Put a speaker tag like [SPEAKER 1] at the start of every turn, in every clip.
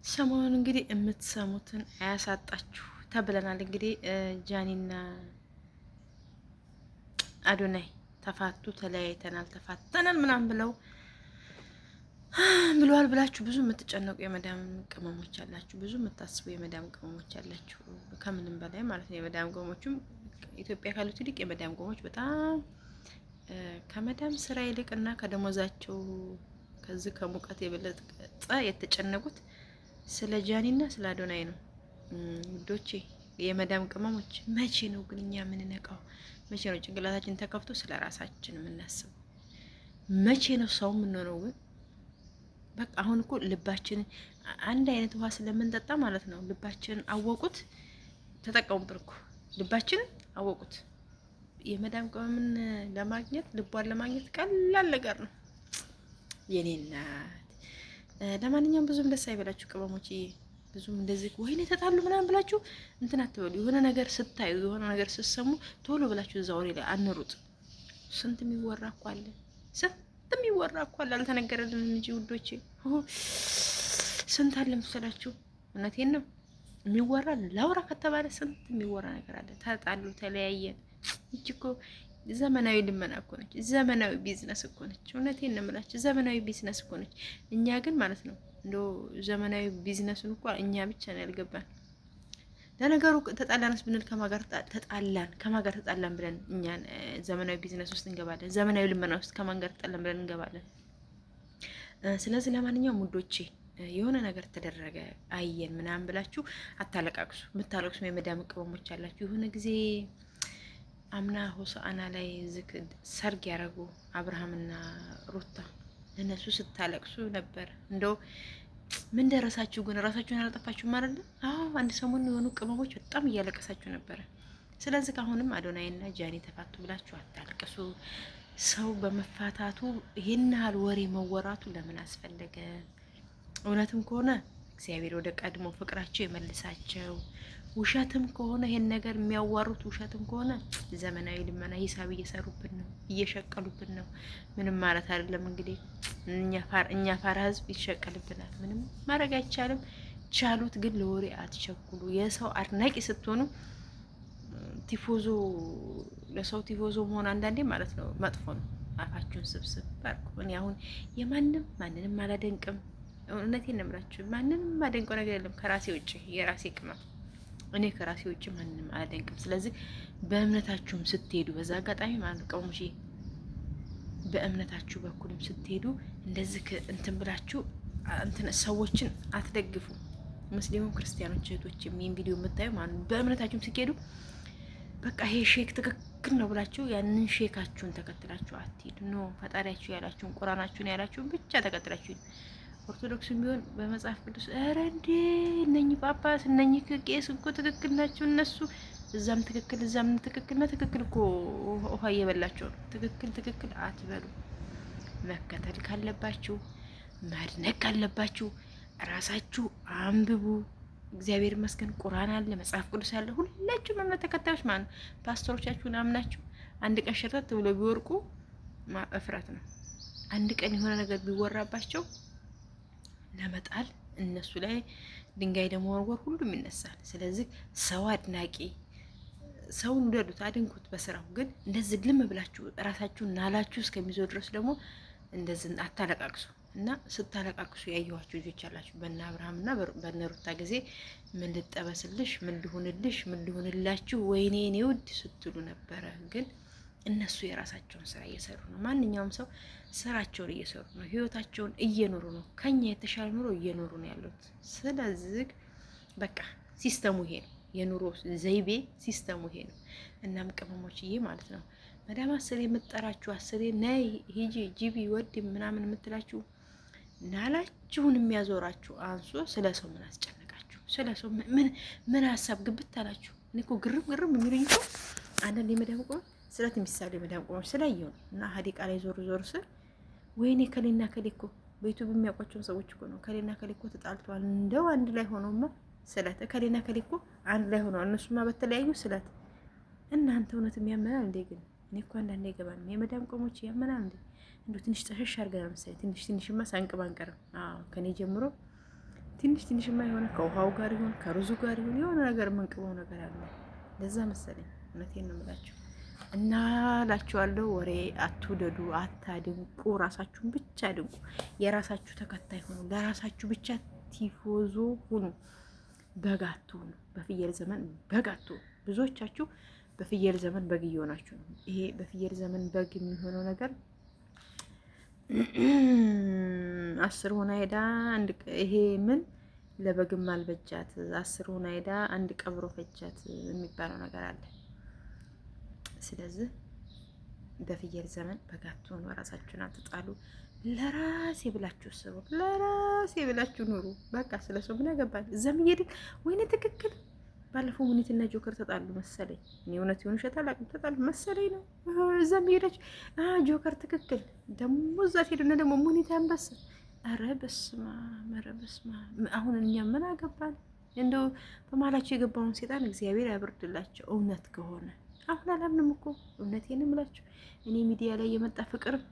[SPEAKER 1] ሰሞኑን እንግዲህ የምትሰሙትን አያሳጣችሁ ተብለናል። እንግዲህ ጃኒና አዶናይ ተፋቱ፣ ተለያይተናል፣ ተፋተናል ምናምን ብለዋል ብላችሁ ብዙ የምትጨነቁ የመዳም ቅመሞች አላችሁ። ብዙ የምታስቡ የመዳም ቅመሞች አላችሁ። ከምንም በላይ ማለት ነው። የመዳም ቅመሞችም ኢትዮጵያ ካሉት ይልቅ የመዳም ቅመሞች በጣም ከመዳም ስራ ይልቅ እና ከደሞዛቸው ከዚህ ከሙቀት የበለጠ የተጨነቁት ስለ ጃኒና ስለ አዶናይ ነው። ውዶቼ የመዳም ቅመሞች መቼ ነው ግን እኛ የምንነቃው? መቼ ነው ጭንቅላታችን ተከፍቶ ስለ ራሳችን የምናስበው? መቼ ነው ሰው የምንሆነው? ግን በቃ አሁን እኮ ልባችንን አንድ አይነት ውሃ ስለምንጠጣ ማለት ነው ልባችንን አወቁት፣ ተጠቀሙበት እኮ ልባችንን አወቁት። የመዳም ቅመምን ለማግኘት ልቧን ለማግኘት ቀላል ነገር ነው የኔ እናት። ለማንኛውም ብዙም ደስ አይበላችሁ ቅመሞች። ብዙም እንደዚህ ወይኔ ተጣሉ ምናምን ብላችሁ እንትን አትበሉ። የሆነ ነገር ስታዩ የሆነ ነገር ስትሰሙ ቶሎ ብላችሁ እዛ ወሬ ላይ አንሩጥ። ስንት የሚወራ እኮ አለ፣ ስንት የሚወራ እኮ አለ፣ አልተነገረልንም እንጂ ውዶቼ። ስንት አለ መሰላችሁ? እውነቴን ነው የሚወራ ላውራ ከተባለ ስንት የሚወራ ነገር አለ። ተጣሉ፣ ተለያየን። እቺ እኮ ዘመናዊ ልመና እኮ ነች። ዘመናዊ ቢዝነስ እኮ ነች። እውነቴን ነው የምላችሁ፣ ዘመናዊ ቢዝነስ እኮ ነች። እኛ ግን ማለት ነው እንደው ዘመናዊ ቢዝነሱን እኮ እኛ ብቻ ነው ያልገባን። ለነገሩ ተጣላንስ ብንል ከማጋር ተጣላን ብለን እኛን ዘመናዊ ቢዝነስ ውስጥ እንገባለን። ዘመናዊ ልመና ውስጥ ከማን ጋር ተጣላን ብለን እንገባለን። ስለዚህ ለማንኛውም ውዶቼ የሆነ ነገር ተደረገ አየን ምናምን ብላችሁ አታለቃቅሱ። የምታለቅሱ የመዳም ቅመሞች አላችሁ። የሆነ ጊዜ አምና ሆሳዕና ላይ ሰርግ ያደረጉ አብርሃምና ሩታ ለነሱ ስታለቅሱ ነበር። እንደው ምን ደረሳችሁ ግን? ራሳችሁን አላጠፋችሁም አይደል? አዎ አንድ ሰሞን የሆኑ ቅመሞች በጣም እያለቀሳችሁ ነበረ። ስለዚህ አሁንም አዶናይና ጃኒ ተፋቱ ብላችሁ አታልቅሱ። ሰው በመፋታቱ ይሄን ያህል ወሬ መወራቱ ለምን አስፈለገ? እውነትም ከሆነ እግዚአብሔር ወደ ቀድሞ ፍቅራቸው የመልሳቸው። ውሸትም ከሆነ ይሄን ነገር የሚያዋሩት ውሸትም ከሆነ ዘመናዊ ልመና ሂሳብ እየሰሩብን ነው፣ እየሸቀሉብን ነው። ምንም ማለት አይደለም እንግዲህ እኛ ፋራ ህዝብ ይሸቀልብናል። ምንም ማድረግ አይቻልም። ቻሉት ግን ለወሬ አትቸኩሉ። የሰው አድናቂ ስትሆኑ ቲፎዞ ለሰው ቲፎዞ መሆን አንዳንዴ ማለት ነው መጥፎ ነው። አፋችሁን ስብስብ ባርኩ። እኔ አሁን ማንንም አላደንቅም። እውነቴን ነው የምላችሁ። ማንንም ማደንቀው ነገር የለም ከራሴ ውጭ የራሴ ቅመም። እኔ ከራሴ ውጭ ማንንም አላደንቅም። ስለዚህ በእምነታችሁም ስትሄዱ በዛ አጋጣሚ ማለት ቀውምሽ በእምነታችሁ በኩልም ስትሄዱ እንደዚህ እንትን ብላችሁ እንትን ሰዎችን አትደግፉ። ሙስሊሙም ክርስቲያኖች እህቶችም ይሄን ቪዲዮ የምታዩ ማለት በእምነታችሁም ስትሄዱ በቃ ይሄ ሼክ ትክክል ነው ብላችሁ ያንን ሼካችሁን ተከትላችሁ አትሄዱ። ኖ ፈጣሪያችሁ ያላችሁን ቁርአናችሁን ያላችሁን ብቻ ተከትላችሁ። ኦርቶዶክስም ቢሆን በመጽሐፍ ቅዱስ ኧረ እንዴ እነኚህ ጳጳስ እነኚህ ቄስ እኮ ትክክል ናቸው እነሱ እዛም ትክክል እዛም ትክክል ነው። ትክክል እኮ ውሃ እየበላቸው ነው። ትክክል አትበሉ። መከተል ካለባችሁ ማድነቅ ካለባችሁ ራሳችሁ አንብቡ። እግዚአብሔር ይመስገን ቁርአን አለ፣ መጽሐፍ ቅዱስ አለ። ሁላችሁም እምነት ተከታዮች ማለት ነው። ፓስተሮቻችሁን አምናችሁ አንድ ቀን ሸርተት ብሎ ቢወርቁ እፍረት ነው። አንድ ቀን የሆነ ነገር ቢወራባቸው ለመጣል እነሱ ላይ ድንጋይ ደግሞ ወርወር ሁሉም ይነሳል። ስለዚህ ሰው አድናቂ ሰውን ውደዱት፣ አድንኩት በስራው። ግን እንደዚህ ግልም ብላችሁ ራሳችሁን ናላችሁ እስከሚዞር ድረስ ደግሞ እንደዚህ አታለቃቅሱ። እና ስታለቃቅሱ ያየኋችሁ ልጆች አላችሁ። በእነ አብርሃምና በእነ ሩታ ጊዜ ምን ልጠበስልሽ፣ ምን ልሁንልሽ፣ ምን ልሁንላችሁ፣ ወይኔ እኔ ውድ ስትሉ ነበረ። ግን እነሱ የራሳቸውን ስራ እየሰሩ ነው። ማንኛውም ሰው ስራቸውን እየሰሩ ነው። ህይወታቸውን እየኖሩ ነው። ከኛ የተሻለ ኑሮ እየኖሩ ነው ያሉት። ስለዚህ በቃ ሲስተሙ ይሄ ነው። የኑሮ ዘይቤ ሲስተሙ ይሄ ነው። እናም ቅመሞችዬ ማለት ነው መዳም አስሬ የምትጠራችሁ አስሬ ነይ ሂጂ ጂቢ ወድ ምናምን የምትላችሁ ናላችሁን የሚያዞራችሁ አንሶ ስለ ሰው ምን አስጨነቃችሁ? ስለ ሰው ምን ሀሳብ ግብት አላችሁ? እኔ እኮ ግርም የሚሉኝ እኮ አንዳንድ የመዳም ቆሞች ስለት የሚሳሉ የመዳም ቆሞች ስላየው ነው። እና ሀዲቃ ላይ ዞር ስር ወይኔ ከሌና ከሌ እኮ በዩቱብ የሚያውቋቸውን ሰዎች እኮ ነው ከሌና ከሌ እኮ ተጣልተዋል። እንደው አንድ ላይ ሆኖማ ስለት ከሌና ከሌ እኮ አንድ ላይ ሆነዋል። እነሱማ በተለያዩ ስለት። እናንተ እውነት የሚያመናል እንዴ? ግን እኔ እኮ አንዳንዴ አይገባንም። የመዳም ቆሞች ያመናል እንዴ? እንዶ ትንሽ ጠሸሽ አድርገን መሰለኝ ትንሽማ ሳንቅብ አንቀርም። አዎ ከኔ ጀምሮ ትንሽ ትንሽማ የሆነ ከውሃው ጋር ይሁን ከሩዙ ጋር ይሁን የሆነ ነገር መንቅበው ነገር አለ። ለዛ መሰለኝ። እውነቴን ነው የምላችሁ። እና ላችኋለሁ፣ ወሬ አትውደዱ፣ አታድንቁ፣ ራሳችሁን ብቻ አድንቁ። የራሳችሁ ተከታይ ሁኑ፣ ለራሳችሁ ብቻ ቲፎዞ ሁኑ። በግ አትሁኑ። በፍየል ዘመን በግ አትሁኑ። ብዙዎቻችሁ በፍየል ዘመን በግ እየሆናችሁ ነው። ይሄ በፍየል ዘመን በግ የሚሆነው ነገር 10 ሆና ሄዳ ይሄ ምን ለበግም አልበጃት 10 ሆና ሄዳ አንድ ቀብሮ ፈጃት የሚባለው ነገር አለ። ስለዚህ በፍየል ዘመን በግ አትሁኑ። ራሳችሁን አትጣሉ። ለራሴ ብላችሁ ስሩ፣ ለራሴ ብላችሁ ኑሩ። በቃ ስለሰው ምን ያገባል? እዛም እየሄድን ወይኔ ትክክል። ባለፈው ሙኒትና ጆከር ተጣሉ መሰለኝ። እኔ እውነት የሆኑ ሸታ አላውቅም፣ ተጣሉ መሰለኝ ነው። እዛም እየሄዳችሁ ጆከር ትክክል፣ ደግሞ እዛ ትሄዱና ደግሞ ሙኒት አንበሳ። ኧረ በስመ አብ፣ ኧረ በስመ አብ። አሁን እኛ ምን አገባን? እንደው በመሀላቸው የገባውን ሴጣን እግዚአብሔር ያብርድላቸው። እውነት ከሆነ አሁን አላምንም እኮ እውነቴን እምላችሁ። እኔ ሚዲያ ላይ የመጣ ፍቅርም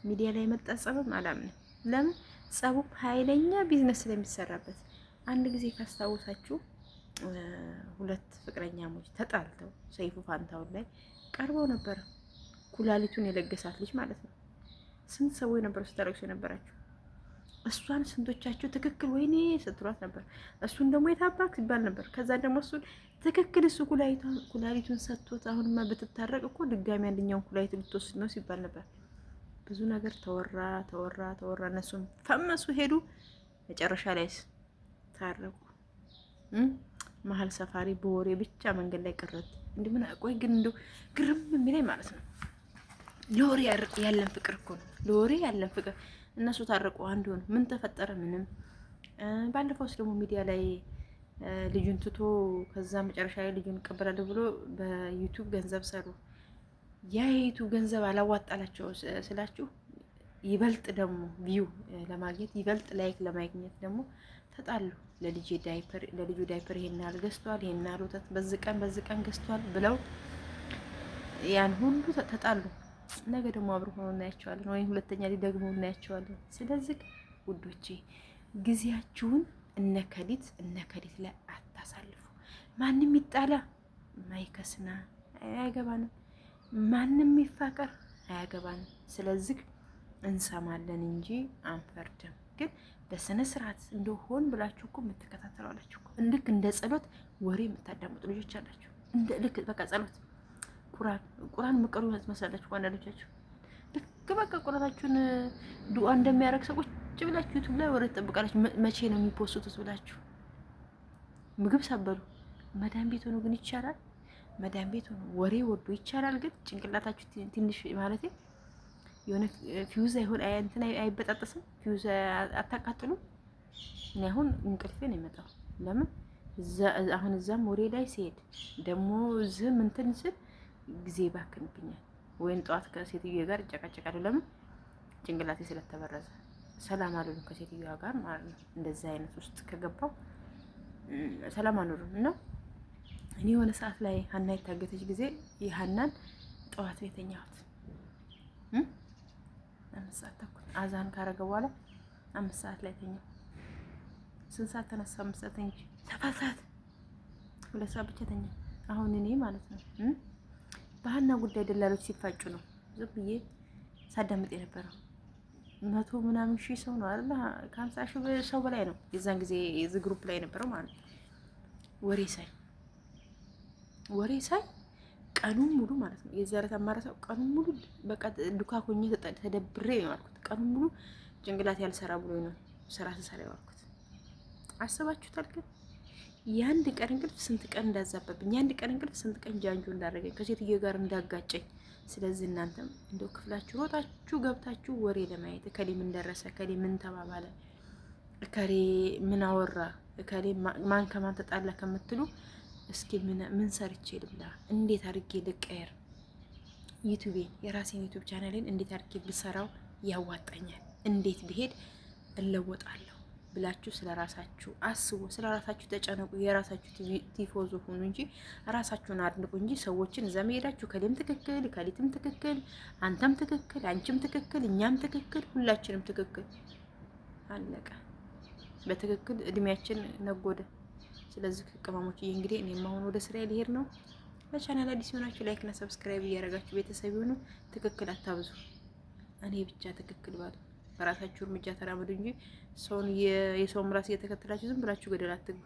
[SPEAKER 1] ሚዲያ ላይ የመጣ ጸብም አላምንም። ለምን? ጸቡም ኃይለኛ ቢዝነስ ስለሚሰራበት። አንድ ጊዜ ካስታወሳችሁ 2 ፍቅረኛሞች ተጣልተው ሰይፉ ፋንታውን ላይ ቀርበው ነበር። ኩላሊቱን የለገሳት ልጅ ማለት ነው። ስንት ሰዎች ነበሩ ስታለቅሱ የነበራችሁ? እሷን ስንቶቻችሁ ትክክል ወይኔ ስትሏት ነበር። እሱን ደግሞ የታባክ ሲባል ነበር። ከዛ ደግሞ እሱን ትክክል እሱ ኩላሊቱን ሰጥቶት አሁንማ ብትታረቅ እኮ ድጋሚ አንደኛውን ኩላሊት ልትወስድ ነው ሲባል ነበር። ብዙ ነገር ተወራ ተወራ ተወራ። እነሱም ፈመሱ ሄዱ። መጨረሻ ላይ ታረቁ። መሀል ሰፋሪ በወሬ ብቻ መንገድ ላይ ቀረት። እንደምን ቆይ ግን እንደው ግርም የሚለኝ ማለት ነው ለወሬ ያለን ፍቅር እኮ ነው። ለወሬ ያለን ፍቅር። እነሱ ታረቁ፣ አንድ ሆኑ። ምን ተፈጠረ? ምንም። ባለፈውስ ደግሞ ሚዲያ ላይ ልጁን ትቶ ከዛ መጨረሻ ላይ ልጁን እቀበላለሁ ብሎ በዩቲዩብ ገንዘብ ሰሩ። ያ የዩቲዩብ ገንዘብ አላዋጣላቸው ስላችሁ ይበልጥ ደግሞ ቪው ለማግኘት ይበልጥ ላይክ ለማግኘት ደግሞ ተጣሉ። ለልጁ ዳይፐር ይሄን ያህል ገዝቷል፣ ይሄን ያህል ወተት በዚህ ቀን ገዝቷል ብለው ያን ሁሉ ተጣሉ። ነገ ደግሞ አብሮ ሆኖ እናያቸዋለን፣ ወይም ሁለተኛ ደግሞ እናያቸዋለን። ስለዚህ ውዶቼ ጊዜያችሁን እነከሊት ላይ አታሳልፉ። ማንም ይጣላ ማይከስና አያገባንም፣ ማንም ይፋቀር አያገባንም። ስለዚህ እንሰማለን እንጂ አንፈርድም። ግን በስነ ስርዓት እንደሆን ብላችሁ እኮ የምትከታተሉ አላችሁ እኮ። ልክ እንደ ጸሎት ወሬ የምታዳምጡ ልጆች አላችሁ። እንደ ልክ በቃ ጸሎት ቁርአን መቀሩ መስላችሁ አንዳንዶቻችሁ ልክ በቃ ቁርአናችሁን ዱአ እንደሚያደርግ ሰዎች ብላችሁ ዩቲዩብ ላይ ወሬ ትጠብቃላችሁ። መቼ ነው የሚፖስቱት ብላችሁ ምግብ ሳበሉ መዳን ቤት ሆኖ ግን ይቻላል። መዳን ቤት ሆኖ ወሬ ወዶ ይቻላል። ግን ጭንቅላታችሁ ትንሽ ማለት የሆነ ፊውዝ አይሆን እንትን አይበጣጠስም። ፊውዝ አታቃጥሉ። እኔ አሁን እንቅልፌ ነው የመጣው። ለምን አሁን እዛም ወሬ ላይ ሲሄድ ደግሞ ዝም እንትን ስል ጊዜ ባክንብኛል። ወይን ጠዋት ከሴትዮዋ ጋር እጨቃጨቃለሁ። ለምን? ጭንቅላቴ ስለተበረዘ ሰላም አልሆንም ከሴትዮዋ ጋር ማለት ነው። እንደዚህ አይነት ውስጥ ከገባው ሰላም አልሆንም እና እኔ የሆነ ሰዓት ላይ ሀና የታገተች ጊዜ የሀናን ጠዋት ነው የተኛሁት። 5 ሰዓት ተኩል አዛን ካረገ በኋላ 5 ሰዓት ላይ ተኛሁ። ስንት ሰዓት ተነሳ? 5 ሰዓት ተኝቼ 7 ሰዓት 2 ሰዓት ብቻ ተኛ። አሁን እኔ ማለት ነው በሀና ጉዳይ ደላሎች ሲፋጩ ነው ዝም ብዬ ሳዳምጥ የነበረው። 100 ምናምን ሺህ ሰው ነው አይደል? ከ50 ሺህ ሰው በላይ ነው የዛን ጊዜ የዚህ ግሩፕ ላይ የነበረው ማለት ነው። ወሬ ሳይ ቀኑን ሙሉ ማለት ነው የዛሬ ተማረሰው ቀኑን ሙሉ በቃ ዱካ ኮኝ ተደብሬ ነው ያልኩት። ቀኑን ሙሉ ጭንቅላት ያልሰራ ብሎ ነው ስራ ተሰራ ያልኩት። አስባችሁታል? ግን የአንድ ቀን እንቅልፍ ስንት ቀን እንዳዛበብኝ፣ የአንድ ቀን እንቅልፍ ስንት ቀን ጃንጆ እንዳደረገኝ፣ ከሴትዮ ጋር እንዳጋጨኝ። ስለዚህ እናንተም እንደው ክፍላችሁ ሮጣችሁ ገብታችሁ ወሬ ለማየት እከሌ ምን ደረሰ፣ እከሌ ምን ተባባለ፣ እከሌ ምን አወራ፣ እከሌ ማን ከማን ተጣላ ከምትሉ እስኪ ምን ሰርቼ ልብላ፣ እንዴት አድርጌ ልቀየር፣ ዩቲዩቤን የራሴን ዩቲዩብ ቻናሌን እንዴት አድርጌ ብሰራው ያዋጣኛል፣ እንዴት ብሄድ እለወጣለሁ ብላችሁ ስለራሳችሁ አስቡ፣ ስለራሳችሁ ተጨነቁ። የራሳችሁ ቲፎዞ ሁኑ እንጂ ራሳችሁን አድንቁ እንጂ ሰዎችን እዛ መሄዳችሁ ከሌም ትክክል፣ ከሊትም ትክክል፣ አንተም ትክክል፣ አንቺም ትክክል፣ እኛም ትክክል፣ ሁላችንም ትክክል። አለቀ። በትክክል እድሜያችን ነጎደ። ስለዚህ ቅመሞችዬ እንግዲህ እኔም አሁን ወደ ስራ ሊሄድ ነው። ለቻናል አዲስ ሆናችሁ ላይክ እና ሰብስክራይብ እያደረጋችሁ ቤተሰብ ይሁኑ። ትክክል አታብዙ። እኔ ብቻ ትክክል ባል በራሳችሁ እርምጃ ተራመዱ እንጂ ሰውን የሰውን ራስ እየተከተላችሁ ዝም ብላችሁ ገደል አትግቡ።